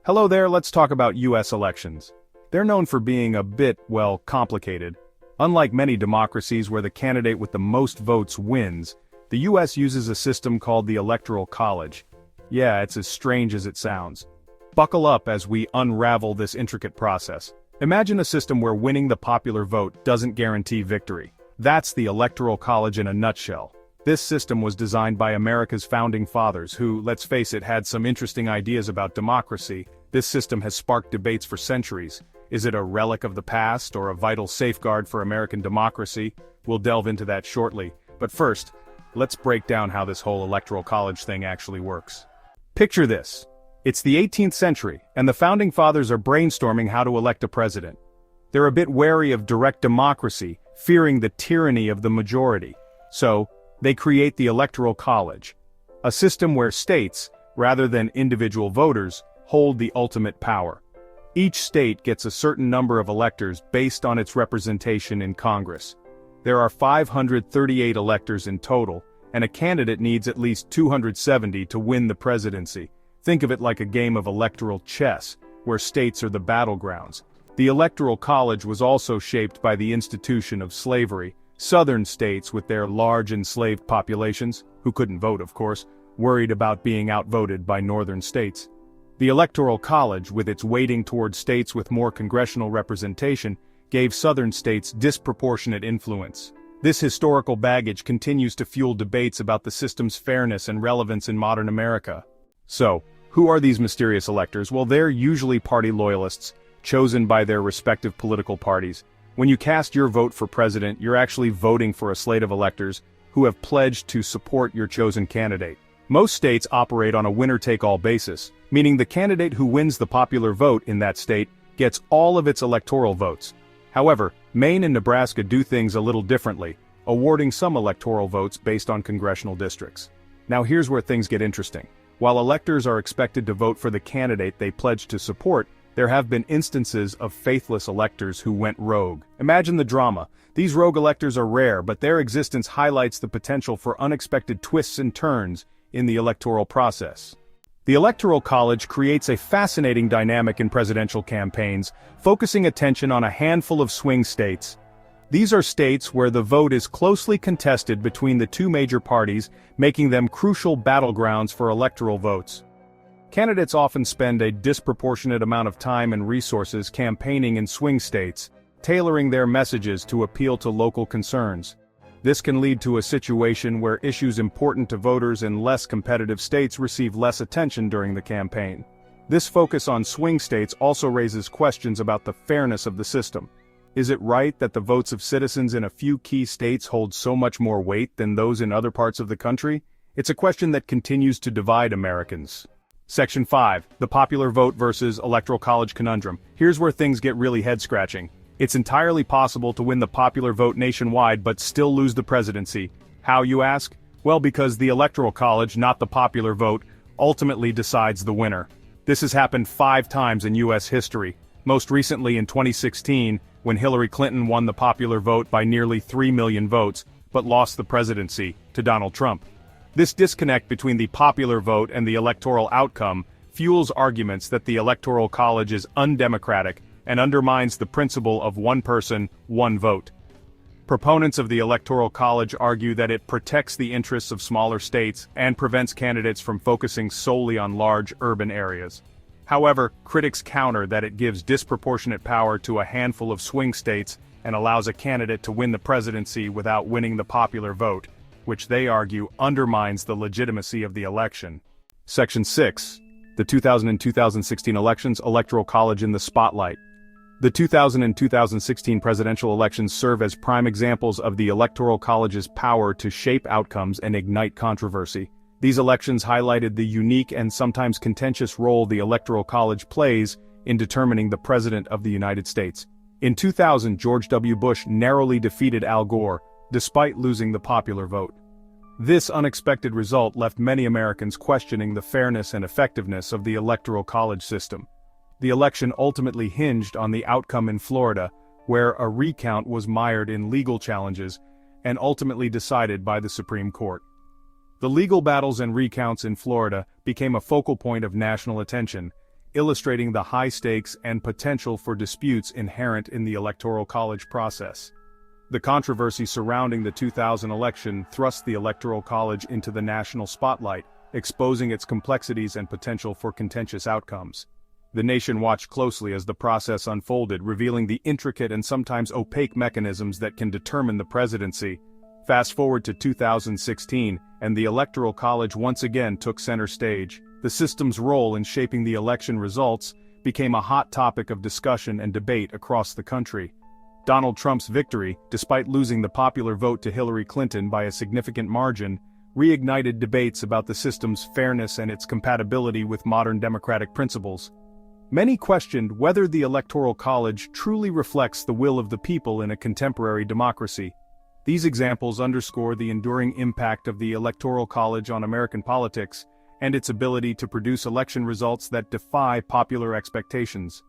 Hello there, let's talk about US elections. They're known for being a bit, well, complicated. Unlike many democracies where the candidate with the most votes wins, the US uses a system called the Electoral College. Yeah, it's as strange as it sounds. Buckle up as we unravel this intricate process. Imagine a system where winning the popular vote doesn't guarantee victory. That's the Electoral College in a nutshell. This system was designed by America's founding fathers who, let's face it, had some interesting ideas about democracy. This system has sparked debates for centuries. Is it a relic of the past or a vital safeguard for American democracy? We'll delve into that shortly. But first, let's break down how this whole Electoral College thing actually works. Picture this. It's the 18th century, and the founding fathers are brainstorming how to elect a president. They're a bit wary of direct democracy, fearing the tyranny of the majority. So, they create the Electoral College, a system where states, rather than individual voters, hold the ultimate power. Each state gets a certain number of electors based on its representation in Congress. There are 538 electors in total, and a candidate needs at least 270 to win the presidency. Think of it like a game of electoral chess, where states are the battlegrounds. The Electoral College was also shaped by the institution of slavery. Southern states with their large enslaved populations, who couldn't vote of course, worried about being outvoted by northern states. The Electoral College, with its weighting toward states with more congressional representation, gave southern states disproportionate influence. This historical baggage continues to fuel debates about the system's fairness and relevance in modern America. So, who are these mysterious electors? Well, they're usually party loyalists, chosen by their respective political parties. When you cast your vote for president, you're actually voting for a slate of electors who have pledged to support your chosen candidate. Most states operate on a winner-take-all basis, meaning the candidate who wins the popular vote in that state gets all of its electoral votes. However, Maine and Nebraska do things a little differently, awarding some electoral votes based on congressional districts. Now here's where things get interesting. While electors are expected to vote for the candidate they pledge to support, there have been instances of faithless electors who went rogue. Imagine the drama. These rogue electors are rare, but their existence highlights the potential for unexpected twists and turns in the electoral process. The Electoral College creates a fascinating dynamic in presidential campaigns, focusing attention on a handful of swing states. These are states where the vote is closely contested between the two major parties, making them crucial battlegrounds for electoral votes. Candidates often spend a disproportionate amount of time and resources campaigning in swing states, tailoring their messages to appeal to local concerns. This can lead to a situation where issues important to voters in less competitive states receive less attention during the campaign. This focus on swing states also raises questions about the fairness of the system. Is it right that the votes of citizens in a few key states hold so much more weight than those in other parts of the country? It's a question that continues to divide Americans. Section 5. The Popular Vote versus Electoral College Conundrum. Here's where things get really head-scratching. It's entirely possible to win the popular vote nationwide but still lose the presidency. How, you ask? Well, because the Electoral College, not the popular vote, ultimately decides the winner. This has happened 5 times in U.S. history, most recently in 2016, when Hillary Clinton won the popular vote by nearly 3 million votes, but lost the presidency to Donald Trump. This disconnect between the popular vote and the electoral outcome fuels arguments that the Electoral College is undemocratic and undermines the principle of one person, one vote. Proponents of the Electoral College argue that it protects the interests of smaller states and prevents candidates from focusing solely on large urban areas. However, critics counter that it gives disproportionate power to a handful of swing states and allows a candidate to win the presidency without winning the popular vote, which they argue undermines the legitimacy of the election. Section 6. The 2000 and 2016 elections, Electoral College in the spotlight. The 2000 and 2016 presidential elections serve as prime examples of the Electoral College's power to shape outcomes and ignite controversy. These elections highlighted the unique and sometimes contentious role the Electoral College plays in determining the President of the United States. In 2000, George W. Bush narrowly defeated Al Gore, despite losing the popular vote. This unexpected result left many Americans questioning the fairness and effectiveness of the Electoral College system. The election ultimately hinged on the outcome in Florida, where a recount was mired in legal challenges and ultimately decided by the Supreme Court. The legal battles and recounts in Florida became a focal point of national attention, illustrating the high stakes and potential for disputes inherent in the Electoral College process. The controversy surrounding the 2000 election thrust the Electoral College into the national spotlight, exposing its complexities and potential for contentious outcomes. The nation watched closely as the process unfolded, revealing the intricate and sometimes opaque mechanisms that can determine the presidency. Fast forward to 2016, and the Electoral College once again took center stage. The system's role in shaping the election results became a hot topic of discussion and debate across the country. Donald Trump's victory, despite losing the popular vote to Hillary Clinton by a significant margin, reignited debates about the system's fairness and its compatibility with modern democratic principles. Many questioned whether the Electoral College truly reflects the will of the people in a contemporary democracy. These examples underscore the enduring impact of the Electoral College on American politics and its ability to produce election results that defy popular expectations.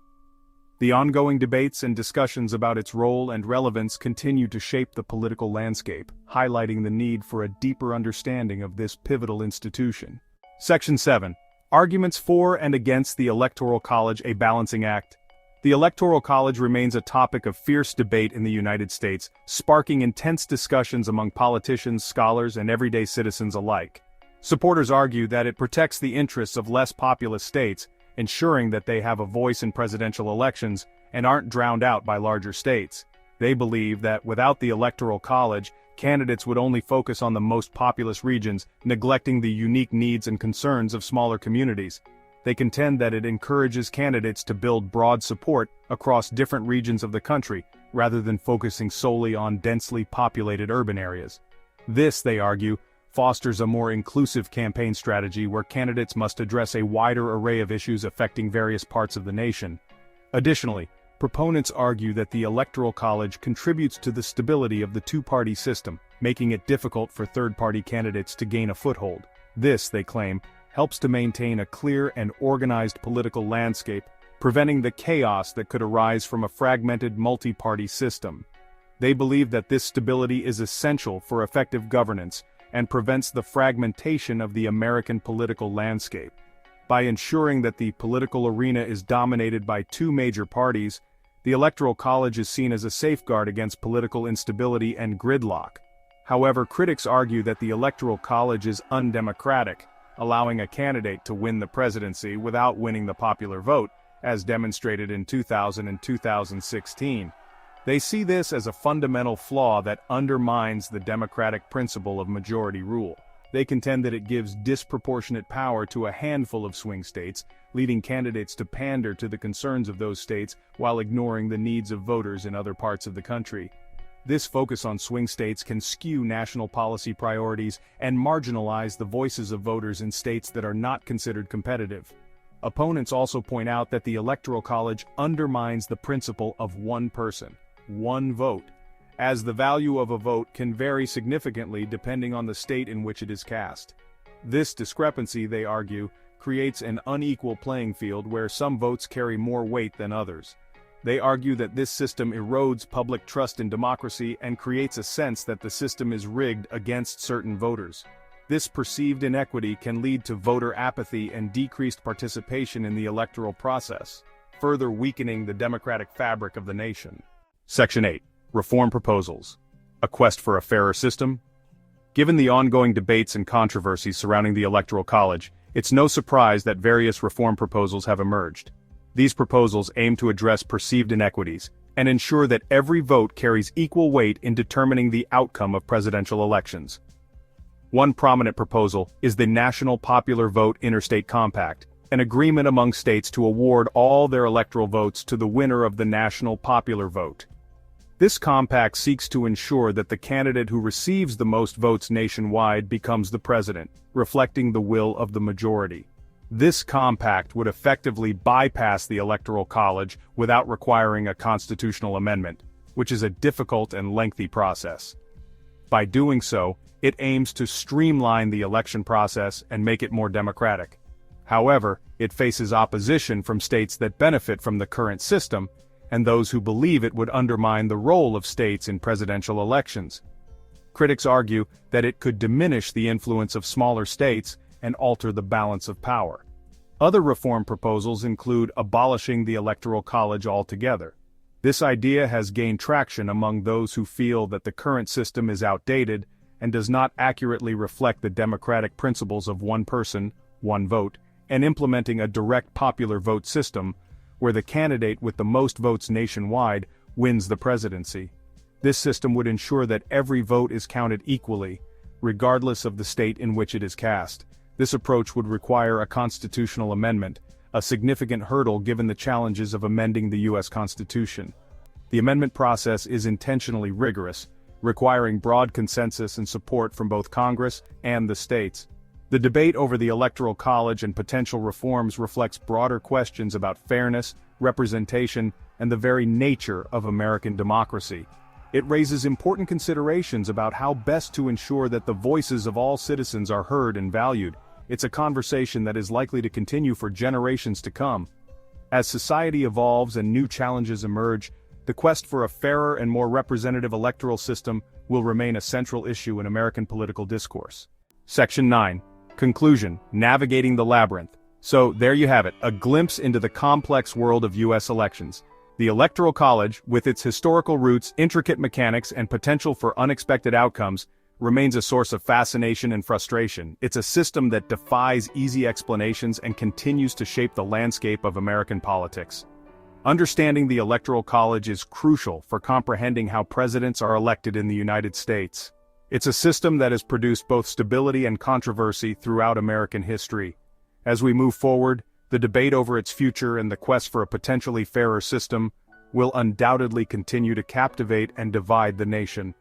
The ongoing debates and discussions about its role and relevance continue to shape the political landscape, highlighting the need for a deeper understanding of this pivotal institution. Section 7. Arguments for and against the Electoral College: a balancing act. The Electoral College remains a topic of fierce debate in the United States, sparking intense discussions among politicians, scholars, and everyday citizens alike. Supporters argue that it protects the interests of less populous states, ensuring that they have a voice in presidential elections and aren't drowned out by larger states. They believe that without the Electoral College, candidates would only focus on the most populous regions, neglecting the unique needs and concerns of smaller communities. They contend that it encourages candidates to build broad support across different regions of the country, rather than focusing solely on densely populated urban areas. This, they argue, fosters a more inclusive campaign strategy where candidates must address a wider array of issues affecting various parts of the nation. Additionally, proponents argue that the Electoral College contributes to the stability of the two-party system, making it difficult for third-party candidates to gain a foothold. This, they claim, helps to maintain a clear and organized political landscape, preventing the chaos that could arise from a fragmented multi-party system. They believe that this stability is essential for effective governance and prevents the fragmentation of the American political landscape. By ensuring that the political arena is dominated by two major parties, the Electoral College is seen as a safeguard against political instability and gridlock. However, critics argue that the Electoral College is undemocratic, allowing a candidate to win the presidency without winning the popular vote, as demonstrated in 2000 and 2016. They see this as a fundamental flaw that undermines the democratic principle of majority rule. They contend that it gives disproportionate power to a handful of swing states, leading candidates to pander to the concerns of those states while ignoring the needs of voters in other parts of the country. This focus on swing states can skew national policy priorities and marginalize the voices of voters in states that are not considered competitive. Opponents also point out that the Electoral College undermines the principle of one person, one vote, as the value of a vote can vary significantly depending on the state in which it is cast. This discrepancy, they argue, creates an unequal playing field where some votes carry more weight than others. They argue that this system erodes public trust in democracy and creates a sense that the system is rigged against certain voters. This perceived inequity can lead to voter apathy and decreased participation in the electoral process, further weakening the democratic fabric of the nation. Section 8. Reform Proposals. A Quest for a Fairer System? Given the ongoing debates and controversies surrounding the Electoral College, it's no surprise that various reform proposals have emerged. These proposals aim to address perceived inequities and ensure that every vote carries equal weight in determining the outcome of presidential elections. One prominent proposal is the National Popular Vote Interstate Compact, an agreement among states to award all their electoral votes to the winner of the national popular vote. This compact seeks to ensure that the candidate who receives the most votes nationwide becomes the president, reflecting the will of the majority. This compact would effectively bypass the Electoral College without requiring a constitutional amendment, which is a difficult and lengthy process. By doing so, it aims to streamline the election process and make it more democratic. However, it faces opposition from states that benefit from the current system, and those who believe it would undermine the role of states in presidential elections. Critics argue that it could diminish the influence of smaller states and alter the balance of power. Other reform proposals include abolishing the Electoral College altogether. This idea has gained traction among those who feel that the current system is outdated and does not accurately reflect the democratic principles of one person, one vote, and implementing a direct popular vote system, where the candidate with the most votes nationwide wins the presidency. This system would ensure that every vote is counted equally, regardless of the state in which it is cast. This approach would require a constitutional amendment, a significant hurdle given the challenges of amending the U.S. Constitution. The amendment process is intentionally rigorous, requiring broad consensus and support from both Congress and the states. The debate over the Electoral College and potential reforms reflects broader questions about fairness, representation, and the very nature of American democracy. It raises important considerations about how best to ensure that the voices of all citizens are heard and valued. It's a conversation that is likely to continue for generations to come. As society evolves and new challenges emerge, the quest for a fairer and more representative electoral system will remain a central issue in American political discourse. Section 9. Conclusion: Navigating the Labyrinth. So, there you have it, a glimpse into the complex world of U.S. elections. The Electoral College, with its historical roots, intricate mechanics, and potential for unexpected outcomes, remains a source of fascination and frustration. It's a system that defies easy explanations and continues to shape the landscape of American politics. Understanding the Electoral College is crucial for comprehending how presidents are elected in the United States. It's a system that has produced both stability and controversy throughout American history. As we move forward, the debate over its future and the quest for a potentially fairer system will undoubtedly continue to captivate and divide the nation.